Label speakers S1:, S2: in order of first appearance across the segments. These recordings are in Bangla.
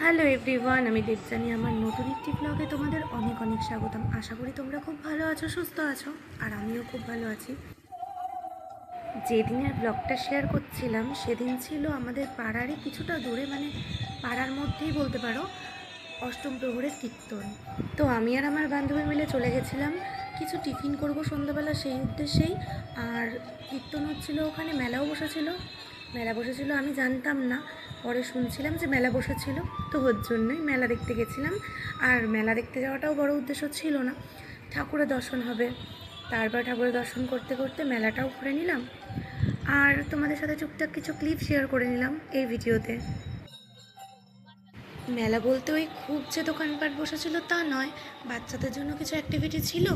S1: হ্যালো এভরিওয়ান, আমি দেবযানী। আমার নতুন একটি ব্লগে তোমাদের অনেক অনেক স্বাগতম। আশা করি তোমরা খুব ভালো আছো, সুস্থ আছো, আর আমিও খুব ভালো আছি। যেদিনের ব্লগটা শেয়ার করছিলাম সেদিন ছিল আমাদের পাড়ারই কিছুটা দূরে, মানে পাড়ার মধ্যেই বলতে পারো, অষ্টম প্রহরের কীর্তন। তো আমি আর আমার বান্ধবী মিলে চলে গেছিলাম কিছু টিফিন করব সন্ধ্যাবেলা, সেই উদ্দেশ্যেই। আর কীর্তন হচ্ছিল, ওখানে মেলাও বসেছিল আমি জানতাম না, পরে শুনছিলাম যে মেলা বসেছিল, তো ওর জন্যই মেলা দেখতে গেছিলাম। আর মেলা দেখতে যাওয়াটাও বড় উদ্দেশ্য ছিল না, ঠাকুরের দর্শন হবে। তারপর ঠাকুরের দর্শন করতে করতে মেলাটাও ঘুরে নিলাম, আর তোমাদের সাথে টুকটাক কিছু ক্লিপ শেয়ার করে নিলাম এই ভিডিওতে। মেলা বলতে ওই খুব যে দোকানপাট বসেছিল তা নয়, বাচ্চাদের জন্য কিছু অ্যাক্টিভিটি ছিল,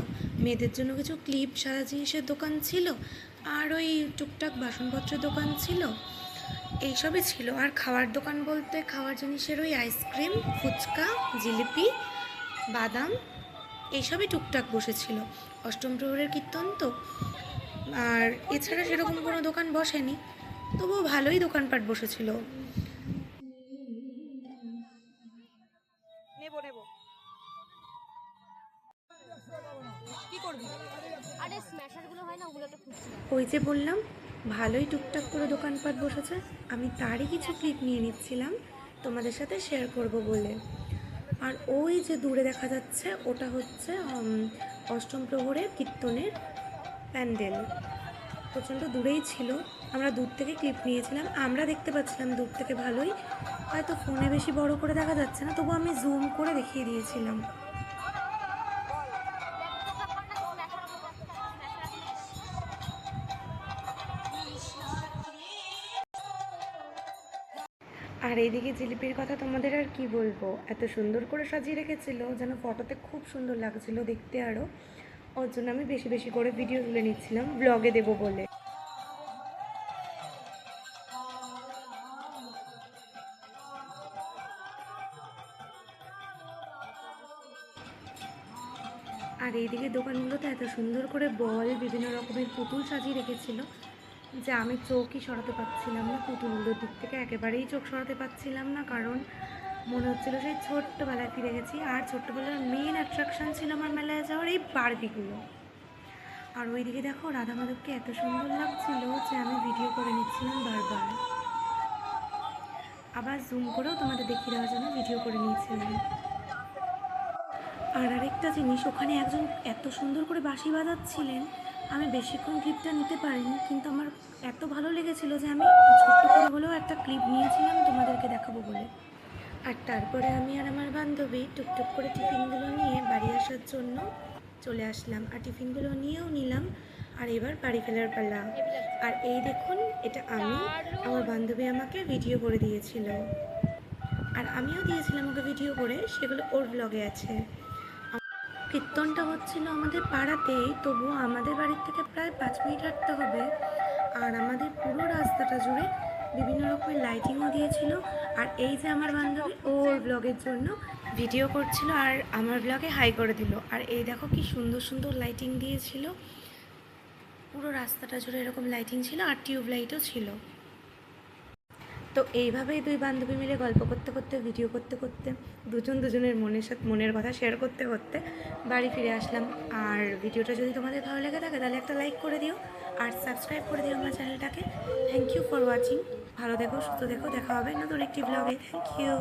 S1: মেয়েদের জন্য কিছু ক্লিপ সারা জিনিসের দোকান ছিল, আর ওই টুকটাক বাসনপত্রের দোকান ছিল, এইসবই ছিল। আর খাওয়ার দোকান বলতে খাওয়ার জিনিসের ওই আইসক্রিম, ফুচকা, জিলিপি, বাদাম, এইসবই টুকটাক বসেছিল। অষ্টম প্রহরের কীর্তন তো, আর এছাড়া সেরকম কোনো দোকান বসেনি, তবুও ভালোই দোকানপাট বসেছিল। ওই যে বললাম ভালোই টুকটাক করে দোকানপাট বসেছে, আমি তারই কিছু ক্লিপ নিয়ে নিচ্ছিলাম তোমাদের সাথে শেয়ার করব বলে। আর ওই যে দূরে দেখা যাচ্ছে ওটা হচ্ছে অষ্টম প্রহরের কীর্তনের প্যান্ডেল। প্রচণ্ড দূরেই ছিল, আমরা দূর থেকে ক্লিপ নিয়েছিলাম, আমরা দেখতে পাচ্ছিলাম দূর থেকে ভালোই, হয়তো ফোনে বেশি বড় করে দেখা যাচ্ছে না, তবু আমি জুম করে দেখিয়ে দিয়েছিলাম। আর এইদিকে জিলিপির কথা তোমাদের আর কি বলবো, এত সুন্দর করে সাজিয়ে রেখেছিল যেন ফটোতে খুব সুন্দর লাগছিল দেখতে আরও। ওর জন্য আমি বেশি বেশি করে ভিডিও তুলে নিচ্ছিলাম ব্লগে দেবো বলে। আর এইদিকে দোকানগুলোতে এত সুন্দর করে বল, বিভিন্ন রকমের পুতুল সাজিয়ে রেখেছিল যে আমি চোখই সরাতে পারছিলাম না পুতুলগুলোর দিক থেকে, একেবারেই চোখ সরাতে পারছিলাম না, কারণ মনে হচ্ছিলো সেই ছোট্টবেলায় ফিরে গেছি। আর ছোট্টবেলার মেন অ্যাট্রাকশান ছিল আমার মেলায় যাওয়ার এই বারবিগুলো। আর ওইদিকে দেখো রাধা মাধবকে এত সুন্দর লাগছিল যে আমি ভিডিও করে নিচ্ছিলাম বারবার, আবার জুম করেও তোমাদের দেখিয়ে দেওয়ার জন্য ভিডিও করে নিয়েছিলাম। আর আরেকটা জিনিস, ওখানে একজন এত সুন্দর করে বাঁশি বাজাচ্ছিলেন, আমি বেশিক্ষণ ক্লিপটা নিতে পারিনি, কিন্তু আমার এত ভালো লেগেছিল যে আমি ছোট্ট করে হলেও একটা ক্লিপ নিয়েছিলাম তোমাদেরকে দেখাবো বলে। আর তারপরে আমি আর আমার বান্ধবী টুকটুক করে টিফিনগুলো নিয়ে বাড়ি আসার জন্য চলে আসলাম, আর টিফিনগুলো নিয়েও নিলাম। আর এবার বাড়ি ফেরার পালা। আর এই দেখুন, এটা আমি, আমার বান্ধবী আমাকে ভিডিও করে দিয়েছিল, আর আমিও দিয়েছিলাম ওকে ভিডিও করে, সেগুলো ওর ব্লগে আছে। কীর্তনটা হচ্ছিল আমাদের পাড়াতেই, তবুও আমাদের বাড়ির থেকে প্রায় 5 মিনিট হাঁটতে হবে। আর আমাদের পুরো রাস্তাটা জুড়ে বিভিন্ন রকমের লাইটিংও দিয়েছিল। আর এই যে আমার বান্ধবী, ওর ব্লগের জন্য ভিডিও করছিল আর আমার ব্লগে হাই করে দিল। আর এই দেখো কি সুন্দর সুন্দর লাইটিং দিয়েছিল, পুরো রাস্তাটা জুড়ে এরকম লাইটিং ছিল, আর টিউব লাইটও ছিল। তো এইভাবেই দুই বান্ধবী মিলে গল্প করতে করতে, ভিডিও করতে করতে, দুজনের মনের কথা শেয়ার করতে করতে বাড়ি ফিরে আসলাম। আর ভিডিওটা যদি তোমাদের ভালো লেগে থাকে তাহলে একটা লাইক করে দিও, আর সাবস্ক্রাইব করে দিও আমার চ্যানেলটাকে। Thank you for watching. ভালো দেখো, সুস্থ দেখো, দেখা হবে নতুন একটি ব্লগে। Thank you.